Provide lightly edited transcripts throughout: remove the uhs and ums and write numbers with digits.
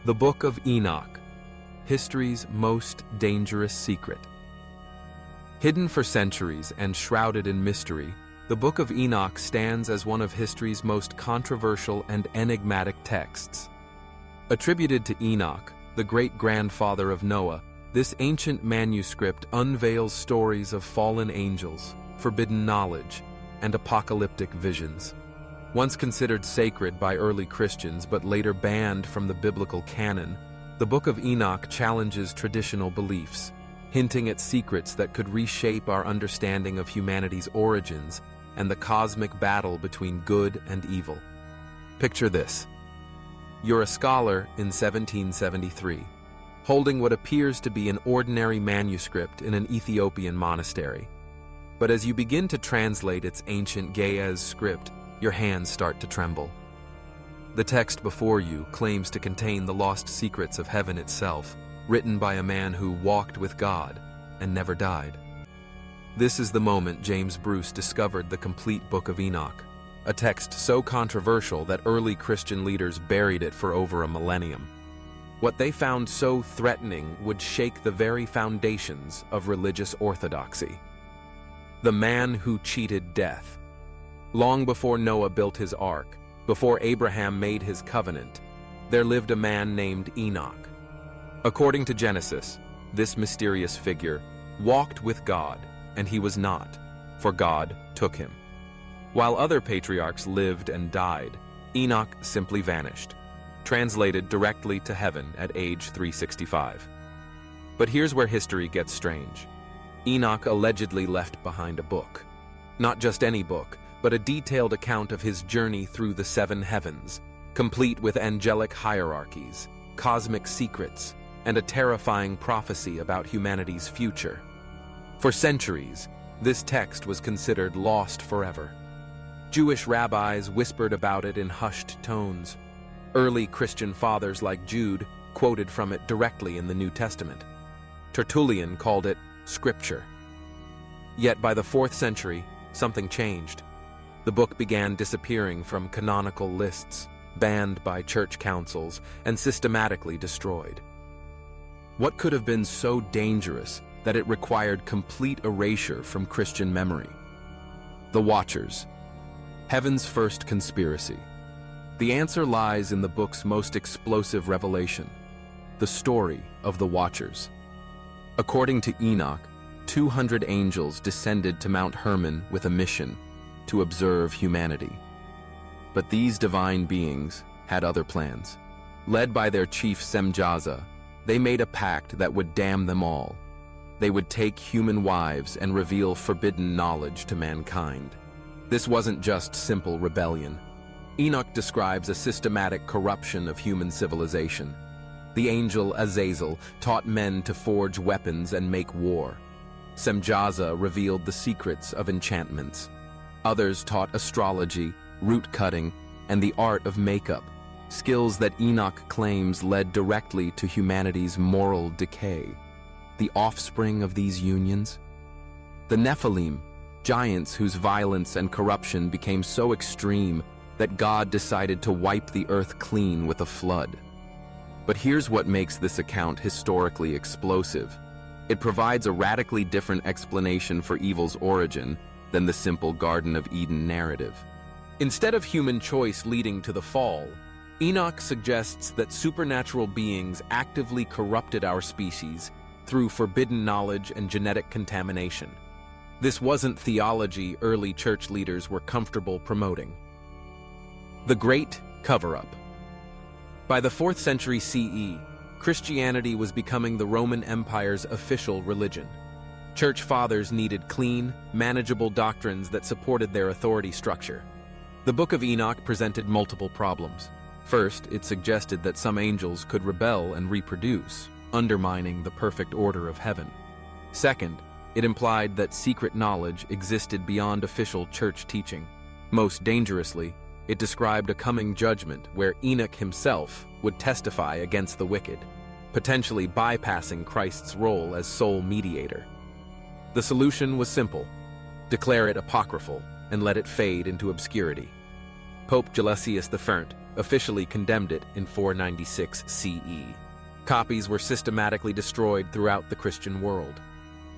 The Book of Enoch, history's most dangerous secret. Hidden for centuries and shrouded in mystery, the Book of Enoch stands as one of history's most controversial and enigmatic texts. Attributed to Enoch, the great-grandfather of Noah, this ancient manuscript unveils stories of fallen angels, forbidden knowledge, and apocalyptic visions. Once considered sacred by early Christians but later banned from the biblical canon, the Book of Enoch challenges traditional beliefs, hinting at secrets that could reshape our understanding of humanity's origins and the cosmic battle between good and evil. Picture this. You're a scholar in 1773, holding what appears to be an ordinary manuscript in an Ethiopian monastery. But as you begin to translate its ancient Ge'ez script, your hands start to tremble. The text before you claims to contain the lost secrets of heaven itself, written by a man who walked with God and never died. This is the moment James Bruce discovered the complete Book of Enoch, a text so controversial that early Christian leaders buried it for over a millennium. What they found so threatening would shake the very foundations of religious orthodoxy. The man who cheated death. Long before Noah built his ark, before Abraham made his covenant, there lived a man named Enoch. According to Genesis, this mysterious figure walked with God, and he was not, for God took him. While other patriarchs lived and died, Enoch simply vanished, translated directly to heaven at age 365. But here's where history gets strange. Enoch allegedly left behind a book. Not just any book, but a detailed account of his journey through the seven heavens, complete with angelic hierarchies, cosmic secrets, and a terrifying prophecy about humanity's future. For centuries, this text was considered lost forever. Jewish rabbis whispered about it in hushed tones. Early Christian fathers like Jude quoted from it directly in the New Testament. Tertullian called it Scripture. Yet by the 4th century, something changed. The book began disappearing from canonical lists, banned by church councils, and systematically destroyed. What could have been so dangerous that it required complete erasure from Christian memory? The Watchers. Heaven's first conspiracy. The answer lies in the book's most explosive revelation, the story of the Watchers. According to Enoch, 200 angels descended to Mount Hermon with a mission to observe humanity. But these divine beings had other plans. Led by their chief Semjaza, they made a pact that would damn them all. They would take human wives and reveal forbidden knowledge to mankind. This wasn't just simple rebellion. Enoch describes a systematic corruption of human civilization. The angel Azazel taught men to forge weapons and make war. Semjaza revealed the secrets of enchantments. Others taught astrology, root cutting, and the art of makeup, skills that Enoch claims led directly to humanity's moral decay. The offspring of these unions? The Nephilim, giants whose violence and corruption became so extreme that God decided to wipe the earth clean with a flood. But here's what makes this account historically explosive. It provides a radically different explanation for evil's origin than the simple Garden of Eden narrative. Instead of human choice leading to the fall, Enoch suggests that supernatural beings actively corrupted our species through forbidden knowledge and genetic contamination. This wasn't theology early church leaders were comfortable promoting. The Great Cover-Up. By the 4th century CE, Christianity was becoming the Roman Empire's official religion. Church fathers needed clean, manageable doctrines that supported their authority structure. The Book of Enoch presented multiple problems. First, it suggested that some angels could rebel and reproduce, undermining the perfect order of heaven. Second, it implied that secret knowledge existed beyond official church teaching. Most dangerously, it described a coming judgment where Enoch himself would testify against the wicked, potentially bypassing Christ's role as sole mediator. The solution was simple: declare it apocryphal and let it fade into obscurity. Pope Gelasius I officially condemned it in 496 CE. Copies were systematically destroyed throughout the Christian world.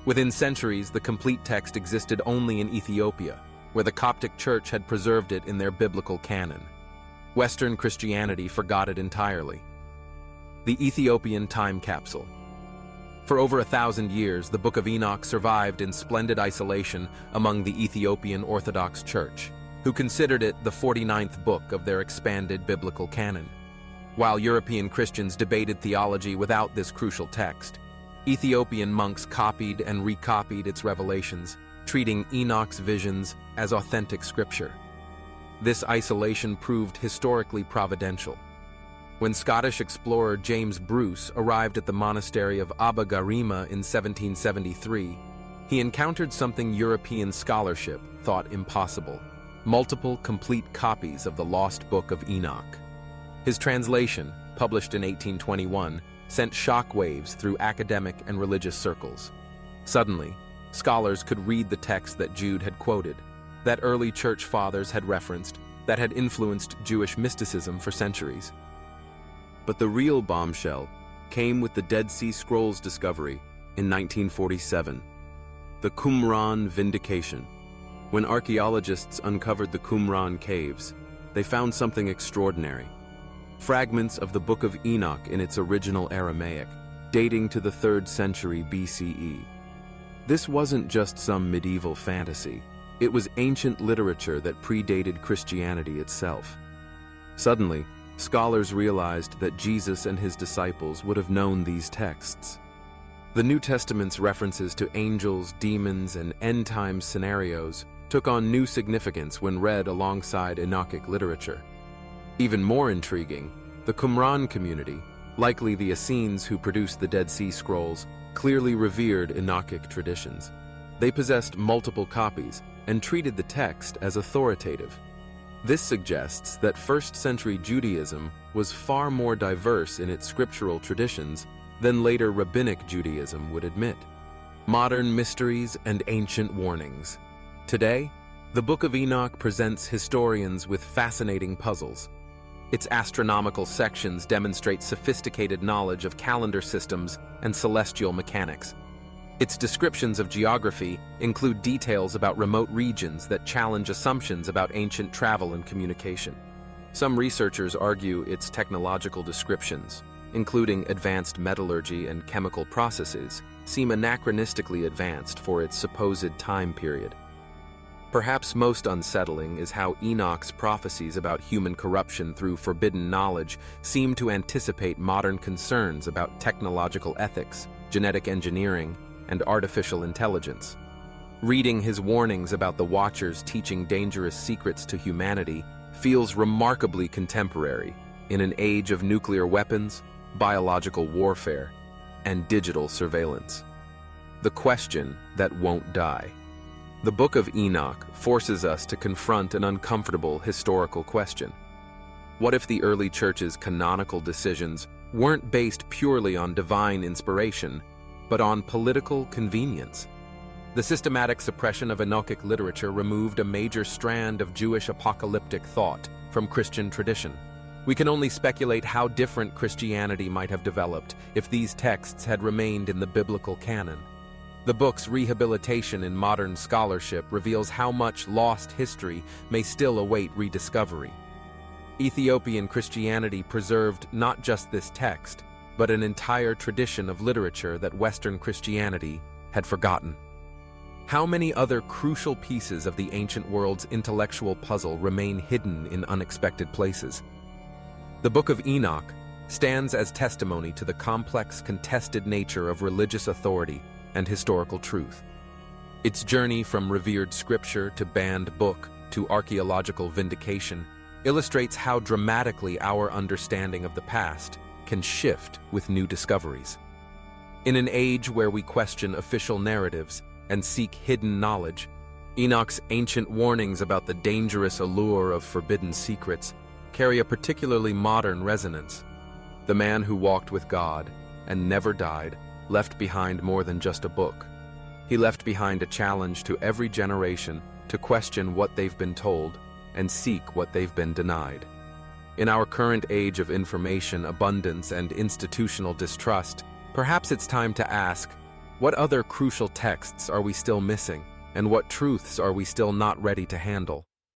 Within centuries, the complete text existed only in Ethiopia, where the Coptic Church had preserved it in their biblical canon. Western Christianity forgot it entirely. The Ethiopian Time Capsule. For over 1,000 years, the Book of Enoch survived in splendid isolation among the Ethiopian Orthodox Church, who considered it the 49th book of their expanded biblical canon. While European Christians debated theology without this crucial text, Ethiopian monks copied and recopied its revelations, treating Enoch's visions as authentic scripture. This isolation proved historically providential. When Scottish explorer James Bruce arrived at the monastery of Abba Garima in 1773, he encountered something European scholarship thought impossible: multiple complete copies of the lost Book of Enoch. His translation, published in 1821, sent shockwaves through academic and religious circles. Suddenly, scholars could read the text that Jude had quoted, that early church fathers had referenced, that had influenced Jewish mysticism for centuries. But the real bombshell came with the Dead Sea Scrolls discovery in 1947, the Qumran Vindication. When archaeologists uncovered the Qumran caves, they found something extraordinary: fragments of the Book of Enoch in its original Aramaic, dating to the 3rd century BCE. This wasn't just some medieval fantasy. It was ancient literature that predated Christianity itself. Suddenly, scholars realized that Jesus and his disciples would have known these texts. The New Testament's references to angels, demons, and end-time scenarios took on new significance when read alongside Enochic literature. Even more intriguing, the Qumran community, likely the Essenes who produced the Dead Sea Scrolls, clearly revered Enochic traditions. They possessed multiple copies and treated the text as authoritative. This suggests that 1st century Judaism was far more diverse in its scriptural traditions than later rabbinic Judaism would admit. Modern mysteries and ancient warnings. Today, the Book of Enoch presents historians with fascinating puzzles. Its astronomical sections demonstrate sophisticated knowledge of calendar systems and celestial mechanics. Its descriptions of geography include details about remote regions that challenge assumptions about ancient travel and communication. Some researchers argue its technological descriptions, including advanced metallurgy and chemical processes, seem anachronistically advanced for its supposed time period. Perhaps most unsettling is how Enoch's prophecies about human corruption through forbidden knowledge seem to anticipate modern concerns about technological ethics, genetic engineering, and artificial intelligence. Reading his warnings about the Watchers teaching dangerous secrets to humanity feels remarkably contemporary in an age of nuclear weapons, biological warfare, and digital surveillance. The question that won't die. The Book of Enoch forces us to confront an uncomfortable historical question. What if the early church's canonical decisions weren't based purely on divine inspiration, but on political convenience? The systematic suppression of Enochic literature removed a major strand of Jewish apocalyptic thought from Christian tradition. We can only speculate how different Christianity might have developed if these texts had remained in the biblical canon. The book's rehabilitation in modern scholarship reveals how much lost history may still await rediscovery. Ethiopian Christianity preserved not just this text, but an entire tradition of literature that Western Christianity had forgotten. How many other crucial pieces of the ancient world's intellectual puzzle remain hidden in unexpected places? The Book of Enoch stands as testimony to the complex, contested nature of religious authority and historical truth. Its journey from revered scripture to banned book to archaeological vindication illustrates how dramatically our understanding of the past can shift with new discoveries. In an age where we question official narratives and seek hidden knowledge, Enoch's ancient warnings about the dangerous allure of forbidden secrets carry a particularly modern resonance. The man who walked with God and never died left behind more than just a book. He left behind a challenge to every generation to question what they've been told and seek what they've been denied. In our current age of information abundance and institutional distrust, perhaps it's time to ask, what other crucial texts are we still missing, and what truths are we still not ready to handle?